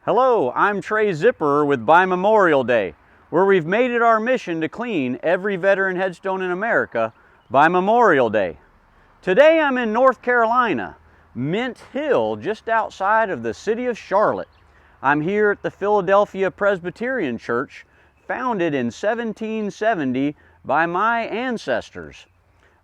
Hello, I'm Trae Zipperer with By Memorial Day, where we've made it our mission to clean every veteran headstone in America by Memorial Day. Today I'm in North Carolina, Mint Hill, just outside of the city of Charlotte. I'm here at the Philadelphia Presbyterian Church, founded in 1770 by my ancestors.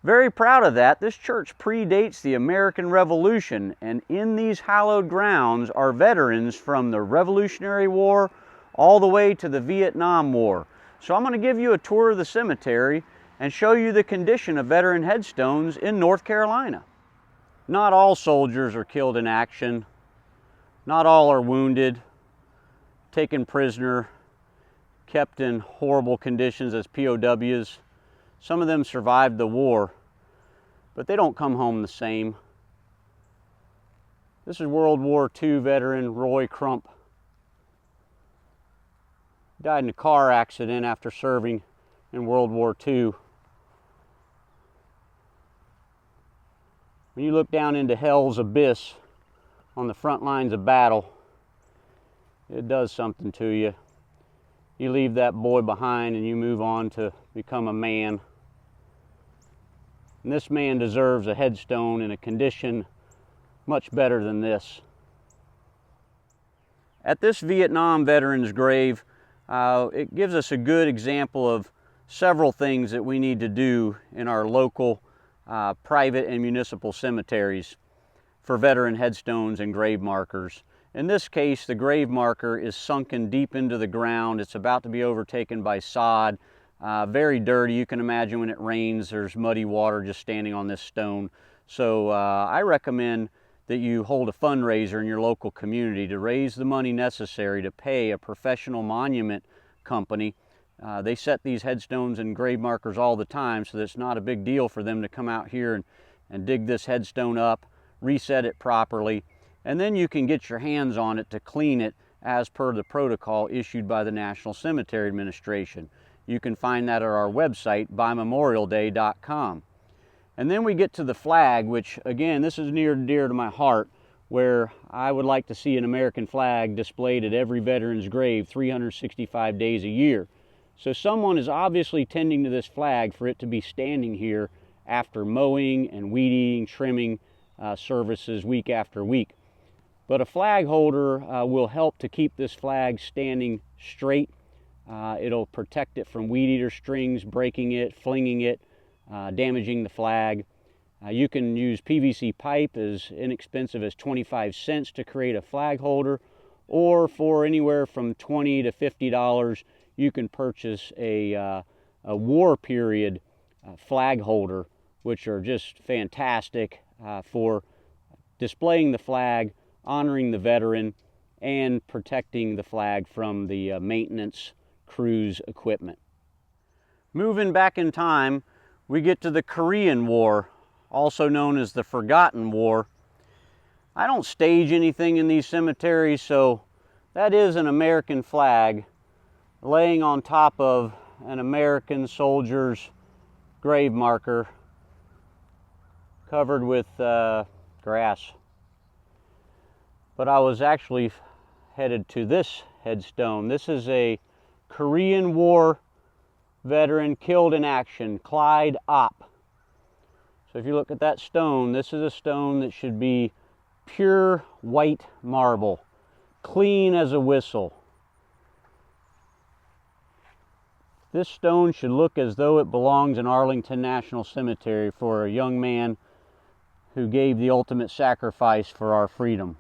Very proud of that. This church predates the American Revolution, and in these hallowed grounds are veterans from the Revolutionary War all the way to the Vietnam War. So I'm going to give you a tour of the cemetery and show you the condition of veteran headstones in North Carolina. Not all soldiers are killed in action. Not all are wounded, taken prisoner, kept in horrible conditions as POWs. Some of them survived the war, but they don't come home the same. This is World War II veteran Roy Crump. He died in a car accident after serving in World War II. When you look down into hell's abyss on the front lines of battle, it does something to you. You leave that boy behind and you move on to become a man. And this man deserves a headstone in a condition much better than this. At this Vietnam veteran's grave, it gives us a good example of several things that we need to do in our local private and municipal cemeteries for veteran headstones and grave markers. In this case, the grave marker is sunken deep into the ground. It's about to be overtaken by sod. Very dirty. You can imagine when it rains, there's muddy water just standing on this stone. So I recommend that you hold a fundraiser in your local community to raise the money necessary to pay a professional monument company. They set these headstones and grave markers all the time, so that it's not a big deal for them to come out here and dig this headstone up, reset it properly, and then you can get your hands on it to clean it as per the protocol issued by the National Cemetery Administration. You can find that at our website, bymemorialday.com. And then we get to the flag, which again, this is near and dear to my heart, where I would like to see an American flag displayed at every veteran's grave 365 days a year. So someone is obviously tending to this flag for it to be standing here after mowing and weed eating, trimming services week after week. But a flag holder will help to keep this flag standing straight. It'll protect it from weed eater strings, breaking it, flinging it, damaging the flag. You can use PVC pipe as inexpensive as 25 cents to create a flag holder, or for anywhere from $20 to $50, you can purchase a war period flag holder, which are just fantastic for displaying the flag, honoring the veteran, and protecting the flag from the maintenance crew's equipment. Moving back in time, we get to the Korean War, also known as the Forgotten War. I don't stage anything in these cemeteries, so that is an American flag laying on top of an American soldier's grave marker covered with grass. But I was actually headed to this headstone. This is a Korean War veteran killed in action, Clyde Opp. So if you look at that stone, this is a stone that should be pure white marble, clean as a whistle. This stone should look as though it belongs in Arlington National Cemetery for a young man who gave the ultimate sacrifice for our freedom.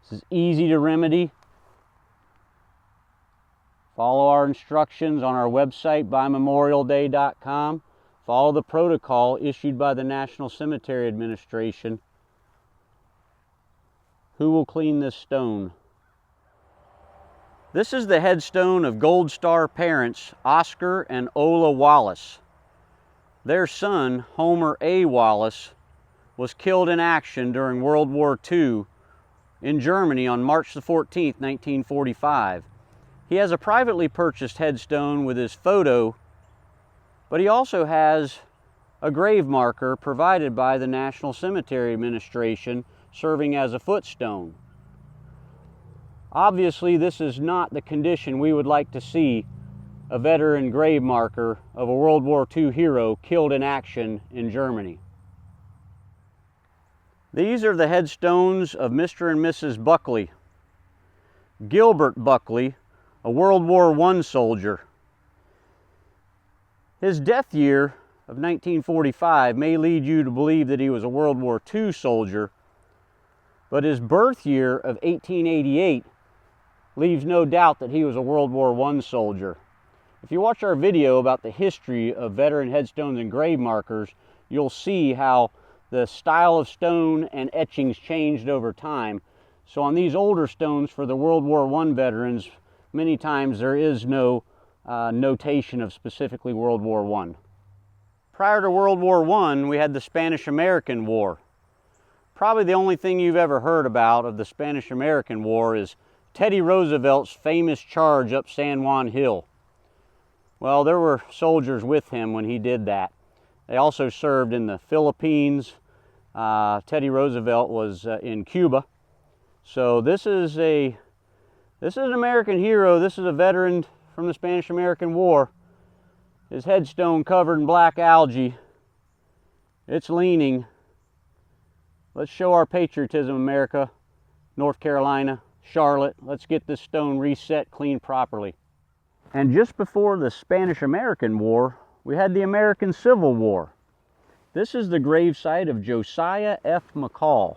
This is easy to remedy. Follow our instructions on our website, bymemorialday.com. Follow the protocol issued by the National Cemetery Administration. Who will clean this stone? This is the headstone of Gold Star parents Oscar and Ola Wallace. Their son, Homer A. Wallace, was killed in action during World War II in Germany on March the 14th, 1945. He has a privately purchased headstone with his photo, but he also has a grave marker provided by the National Cemetery Administration serving as a footstone. Obviously, this is not the condition we would like to see a veteran grave marker of a World War II hero killed in action in Germany. These are the headstones of Mr. and Mrs. Buckley. Gilbert Buckley, a World War I soldier. His death year of 1945 may lead you to believe that he was a World War II soldier, but his birth year of 1888 leaves no doubt that he was a World War I soldier. If you watch our video about the history of veteran headstones and grave markers, you'll see how the style of stone and etchings changed over time. So on these older stones for the World War I veterans, many times there is no notation of specifically World War I. Prior to World War I, we had the Spanish-American War. Probably the only thing you've ever heard about of the Spanish-American War is Teddy Roosevelt's famous charge up San Juan Hill. Well, there were soldiers with him when he did that. They also served in the Philippines. Teddy Roosevelt was in Cuba. So this is an American hero. This is a veteran from the Spanish-American War. His headstone covered in black algae. It's leaning. Let's show our patriotism, America, North Carolina, Charlotte. Let's get this stone reset, cleaned properly. And just before the Spanish-American War, we had the American Civil War. This is the gravesite of Josiah F. McCall.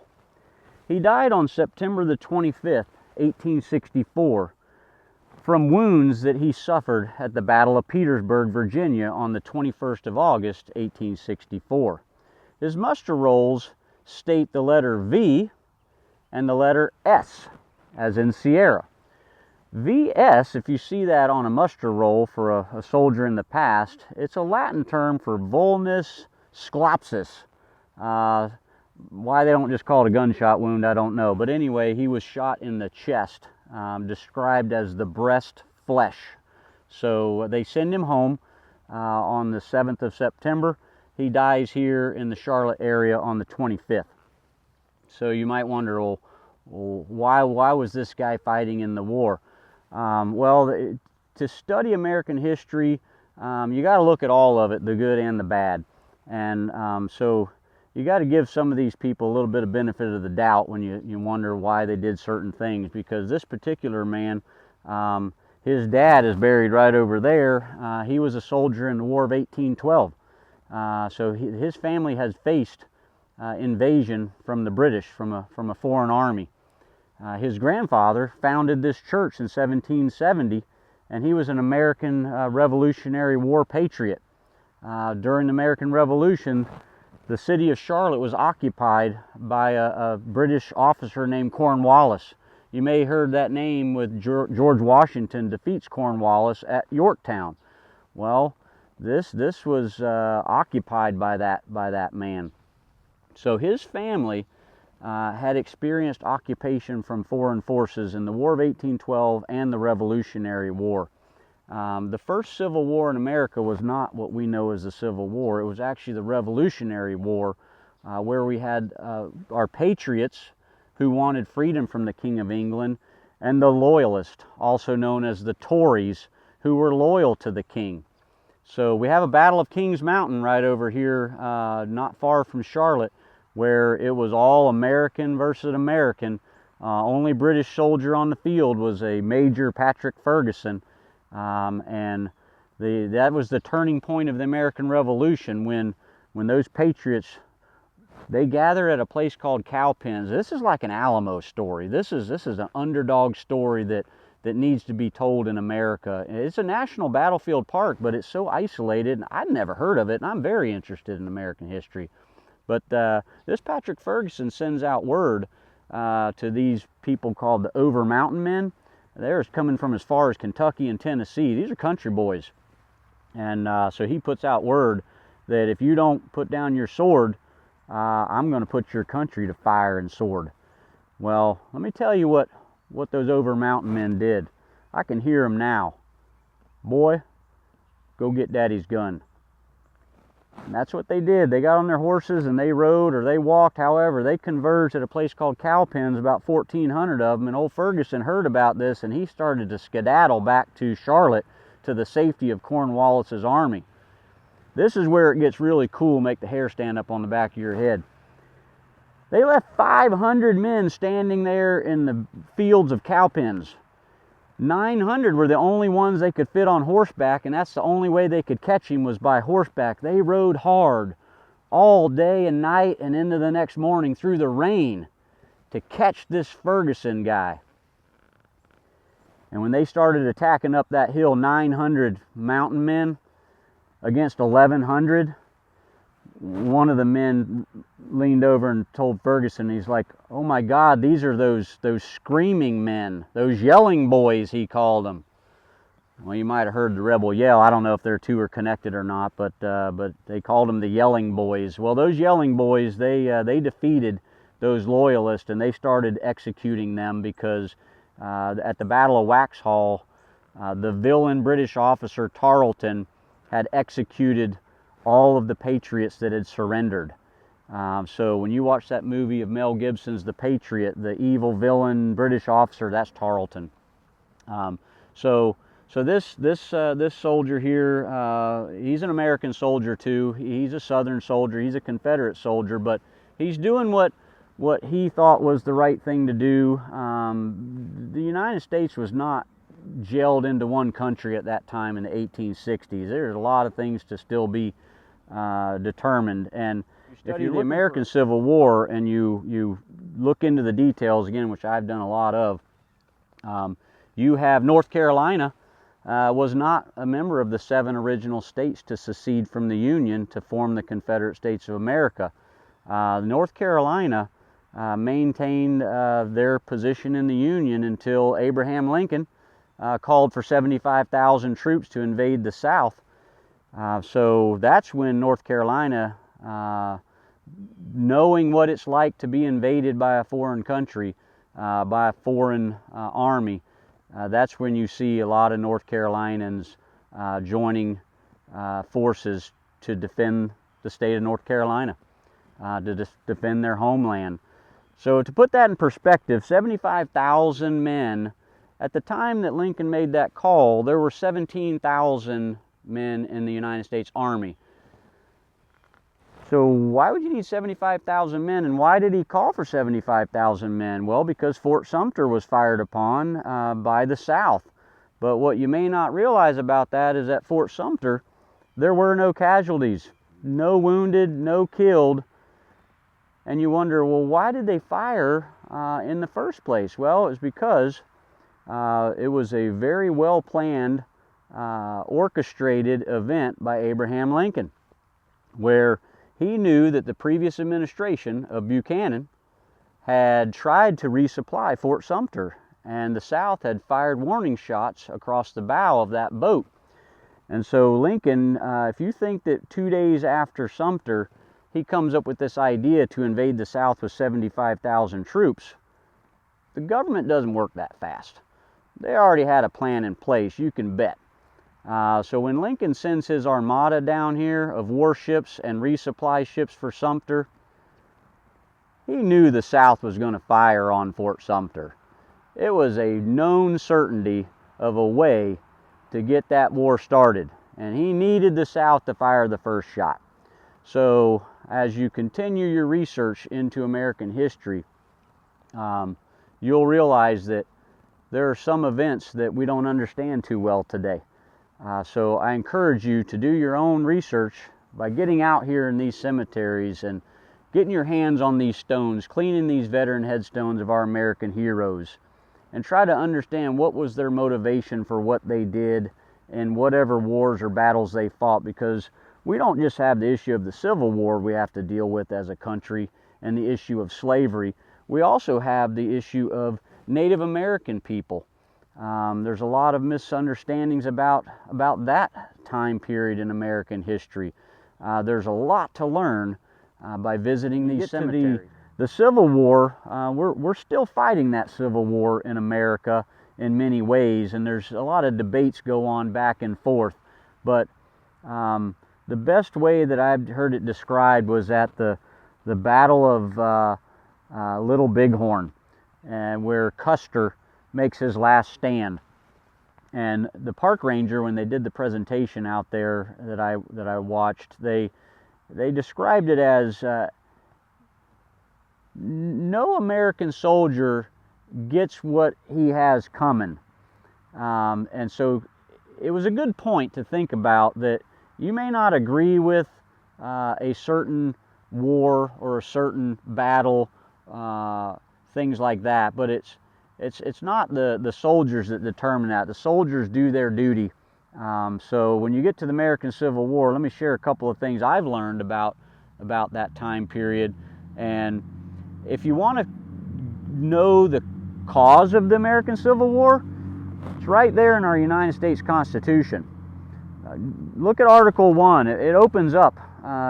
He died on September the 25th, 1864, from wounds that he suffered at the Battle of Petersburg, Virginia on the 21st of August, 1864. His muster rolls state the letter V and the letter S, as in Sierra. VS, if you see that on a muster roll for a soldier in the past, it's a Latin term for vulnus sclopsus. Why they don't just call it a gunshot wound, I don't know. But anyway, he was shot in the chest, described as the breast flesh. So they send him home on the 7th of September. He dies here in the Charlotte area on the 25th. So you might wonder, well, why was this guy fighting in the war? Well, to study American history, you got to look at all of it, the good and the bad. And so you got to give some of these people a little bit of benefit of the doubt when you wonder why they did certain things, because this particular man, his dad is buried right over there. He was a soldier in the War of 1812. So his family has faced invasion from the British, from a foreign army. His grandfather founded this church in 1770, and he was an American Revolutionary War patriot. During the American Revolution, the city of Charlotte was occupied by a British officer named Cornwallis. You may have heard that name with George Washington defeats Cornwallis at Yorktown. Well, this was occupied by that man. So his family had experienced occupation from foreign forces in the War of 1812 and the Revolutionary War. The first Civil War in America was not what we know as the Civil War. It was actually the Revolutionary War, where we had our patriots who wanted freedom from the King of England, and the Loyalists, also known as the Tories, who were loyal to the King. So we have a Battle of Kings Mountain right over here, not far from Charlotte, where it was all American versus American. Only British soldier on the field was a Major Patrick Ferguson. And that was the turning point of the American Revolution, when those patriots, they gather at a place called Cowpens. This is like an Alamo story. This is an underdog story that needs to be told in America. It's a national battlefield park, but it's so isolated, and I'd never heard of it, and I'm very interested in American history. But this Patrick Ferguson sends out word to these people called the Over Mountain Men. They're coming from as far as Kentucky and Tennessee. These are country boys. And so he puts out word that if you don't put down your sword, I'm going to put your country to fire and sword. Well, let me tell you what those Over Mountain Men did. I can hear them now. Boy, go get Daddy's gun. And that's what they did. They got on their horses and they rode or they walked. However, they converged at a place called Cowpens, about 1,400 of them. And old Ferguson heard about this and he started to skedaddle back to Charlotte to the safety of Cornwallis's army. This is where it gets really cool, make the hair stand up on the back of your head. They left 500 men standing there in the fields of Cowpens. 900 were the only ones they could fit on horseback, and that's the only way they could catch him was by horseback. They rode hard all day and night and into the next morning through the rain to catch this Ferguson guy. And when they started attacking up that hill, 900 mountain men against 1,100, one of the men leaned over and told Ferguson, he's like, "Oh my God, these are those screaming men, those yelling boys," he called them. Well, you might have heard the rebel yell. I don't know if their two are connected or not, but they called them the yelling boys. Well, those yelling boys, they defeated those loyalists and they started executing them because at the Battle of Waxhaw, the villain British officer Tarleton had executed all of the patriots that had surrendered. So when you watch that movie of Mel Gibson's The Patriot, the evil villain British officer, that's Tarleton. So this soldier here, he's an American soldier too. He's a Southern soldier. He's a Confederate soldier, but he's doing what he thought was the right thing to do. The United States was not gelled into one country at that time in the 1860s. There's a lot of things to still be determined. And if you look at the American Civil War and you look into the details again, which I've done a lot of, you have North Carolina was not a member of the 7 original states to secede from the Union to form the Confederate States of America. North Carolina maintained their position in the Union until Abraham Lincoln called for 75,000 troops to invade the South. So that's when North Carolina, knowing what it's like to be invaded by a foreign country, by a foreign army, that's when you see a lot of North Carolinians joining forces to defend the state of North Carolina, to defend their homeland. So to put that in perspective, 75,000 men. At the time that Lincoln made that call, there were 17,000 men in the United States Army. So why would you need 75,000 men, and why did he call for 75,000 men? Well, because Fort Sumter was fired upon by the South. But what you may not realize about that is at Fort Sumter, there were no casualties, no wounded, no killed. And you wonder, well, why did they fire in the first place? Well, it's because it was a very well-planned, orchestrated event by Abraham Lincoln, where he knew that the previous administration of Buchanan had tried to resupply Fort Sumter, and the South had fired warning shots across the bow of that boat. And so Lincoln, if you think that 2 days after Sumter, he comes up with this idea to invade the South with 75,000 troops, the government doesn't work that fast. They already had a plan in place, you can bet. So when Lincoln sends his armada down here of warships and resupply ships for Sumter, he knew the South was going to fire on Fort Sumter. It was a known certainty of a way to get that war started, and he needed the South to fire the first shot. So as you continue your research into American history, you'll realize that there are some events that we don't understand too well today. So I encourage you to do your own research by getting out here in these cemeteries and getting your hands on these stones, cleaning these veteran headstones of our American heroes, and try to understand what was their motivation for what they did in whatever wars or battles they fought, because we don't just have the issue of the Civil War we have to deal with as a country and the issue of slavery. We also have the issue of Native American people. There's a lot of misunderstandings about that time period in American history. There's a lot to learn by visiting these cemeteries. The Civil War, we're still fighting that Civil War in America in many ways, and there's a lot of debates go on back and forth. But the best way that I've heard it described was at the Battle of Little Bighorn, and where Custer makes his last stand. And the park ranger, when they did the presentation out there that I watched, they described it as no American soldier gets what he has coming. And so it was a good point to think about, that you may not agree with a certain war or a certain battle, things like that, but it's not the soldiers that determine that. The soldiers do their duty. So when you get to the American Civil War, let me share a couple of things I've learned about that time period. And if you want to know the cause of the American Civil War, it's right there in our United States Constitution. Look at Article 1. It opens up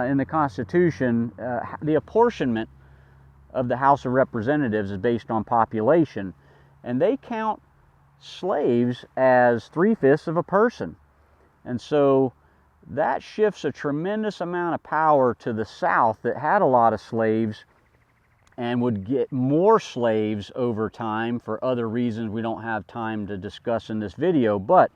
in the Constitution, the apportionment of the House of Representatives is based on population, and they count slaves as 3/5 of a person. And so that shifts a tremendous amount of power to the South that had a lot of slaves and would get more slaves over time for other reasons we don't have time to discuss in this video. But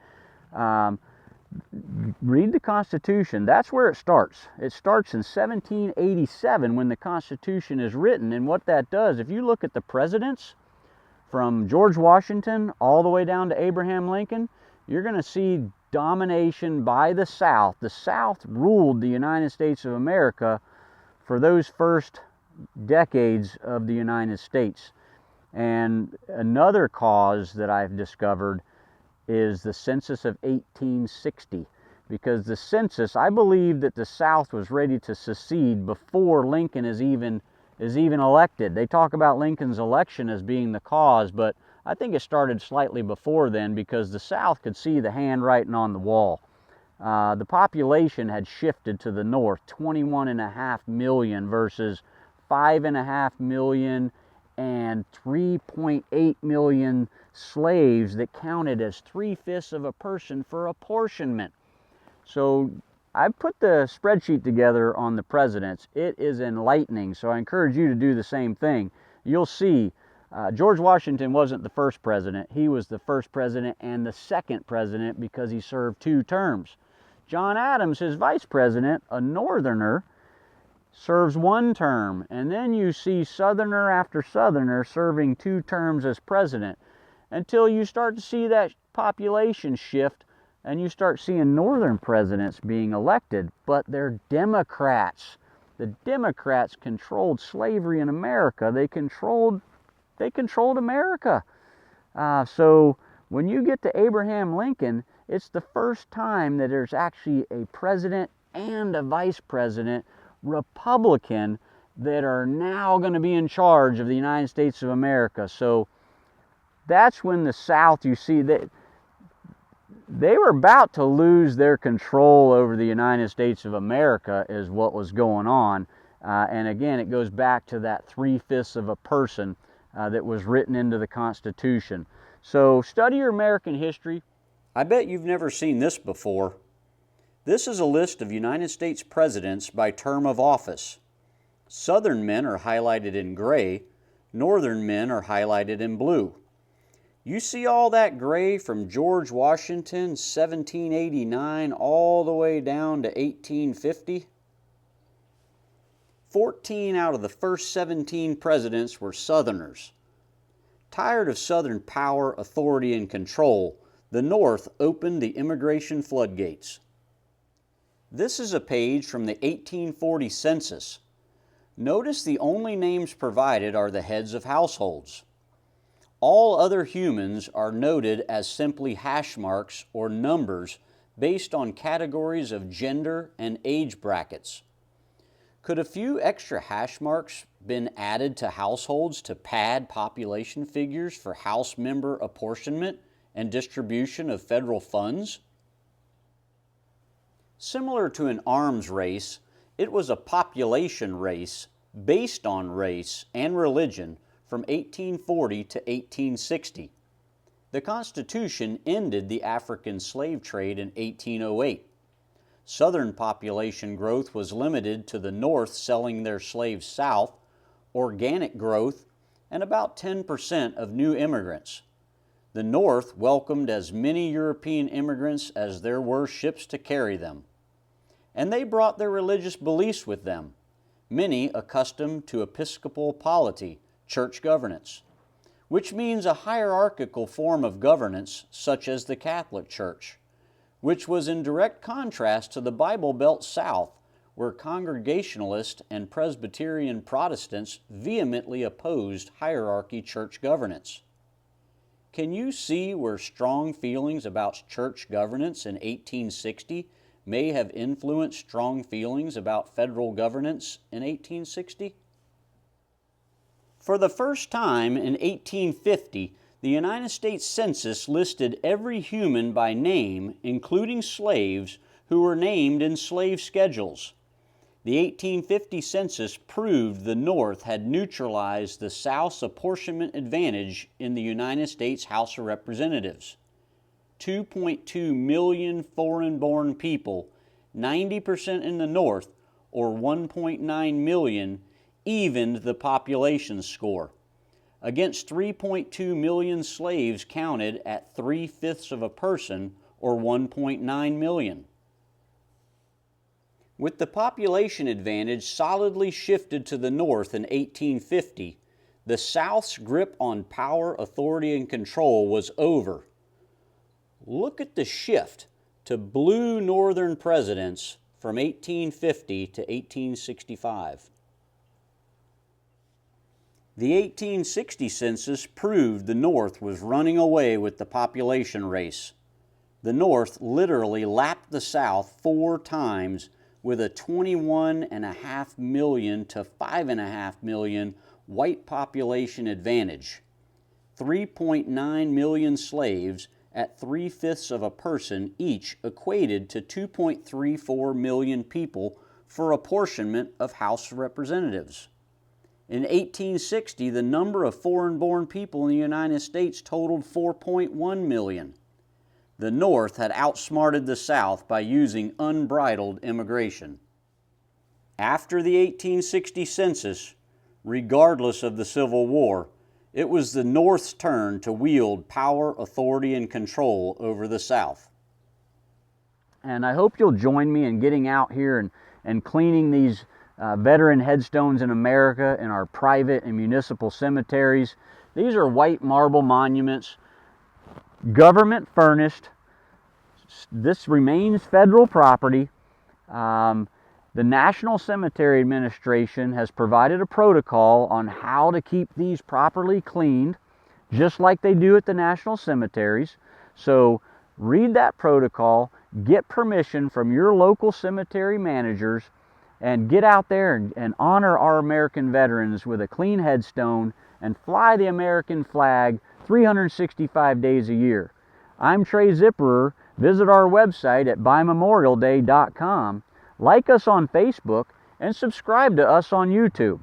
read the Constitution. That's where it starts. It starts in 1787 when the Constitution is written. And what that does, if you look at the presidents from George Washington all the way down to Abraham Lincoln, you're going to see domination by the South. The South ruled the United States of America for those first decades of the United States. And another cause that I've discovered is the census of 1860, because the census, I believe that the South was ready to secede before Lincoln is even elected. They talk about Lincoln's election as being the cause, but I think it started slightly before then, because the South could see the handwriting on the wall. The population had shifted to the North, 21.5 million versus 5.5 million and 3.8 million slaves that counted as 3/5 of a person for apportionment. So I put the spreadsheet together on the presidents. It is enlightening, so I encourage you to do the same thing. You'll see George Washington wasn't the first president. He was the first president and the second president because he served 2 terms. John Adams, his vice president, a Northerner, serves 1 term. And then you see Southerner after Southerner serving 2 terms as president, until you start to see that population shift and you start seeing Northern presidents being elected, but they're Democrats. The Democrats controlled slavery in America. They controlled America. So when you get to Abraham Lincoln, it's the first time that there's actually a president and a vice president, Republican, that are now going to be in charge of the United States of America. So that's when the South, you see, they were about to lose their control over the United States of America is what was going on. And again, it goes back to that 3/5 of a person that was written into the Constitution. So study your American history. I bet you've never seen this before. This is a list of United States presidents by term of office. Southern men are highlighted in gray. Northern men are highlighted in blue. You see all that gray from George Washington, 1789, all the way down to 1850? 14 out of the first 17 presidents were Southerners. Tired of Southern power, authority, and control, the North opened the immigration floodgates. This is a page from the 1840 census. Notice the only names provided are the heads of households. All other humans are noted as simply hash marks or numbers based on categories of gender and age brackets. Could a few extra hash marks been added to households to pad population figures for house member apportionment and distribution of federal funds? Similar to an arms race, it was a population race based on race and religion from 1840 to 1860. The Constitution ended the African slave trade in 1808. Southern population growth was limited to the North selling their slaves south, organic growth, and about 10% of new immigrants. The North welcomed as many European immigrants as there were ships to carry them. And they brought their religious beliefs with them, many accustomed to episcopal polity, church governance, which means a hierarchical form of governance such as the Catholic Church, which was in direct contrast to the Bible Belt South, where Congregationalist and Presbyterian Protestants vehemently opposed hierarchy church governance. Can you see where strong feelings about church governance in 1860 may have influenced strong feelings about federal governance in 1860? For the first time in 1850, the United States Census listed every human by name, including slaves, who were named in slave schedules. The 1850 census proved the North had neutralized the South's apportionment advantage in the United States House of Representatives. 2.2 million foreign-born people, 90% in the North, or 1.9 million, evened the population score, against 3.2 million slaves counted at 3/5 of a person, or 1.9 million. With the population advantage solidly shifted to the North in 1850, the South's grip on power, authority, and control was over. Look at the shift to blue Northern presidents from 1850 to 1865. The 1860 census proved the North was running away with the population race. The North literally lapped the South 4 times with a 21.5 million to 5.5 million white population advantage. 3.9 million slaves at 3/5 of a person each equated to 2.34 million people for apportionment of House of Representatives. In 1860, the number of foreign-born people in the United States totaled 4.1 million. The North had outsmarted the South by using unbridled immigration. After the 1860 census, regardless of the Civil War, it was the North's turn to wield power, authority, and control over the South. And I hope you'll join me in getting out here and cleaning these veteran headstones in America in our private and municipal cemeteries. These are white marble monuments, government furnished. This remains federal property. The National Cemetery Administration has provided a protocol on how to keep these properly cleaned, just like they do at the national cemeteries. So read that protocol, get permission from your local cemetery managers, and get out there and honor our American veterans with a clean headstone and fly the American flag 365 days a year. I'm Trae Zipperer. Visit our website at bymemorialday.com, like us on Facebook, and subscribe to us on YouTube.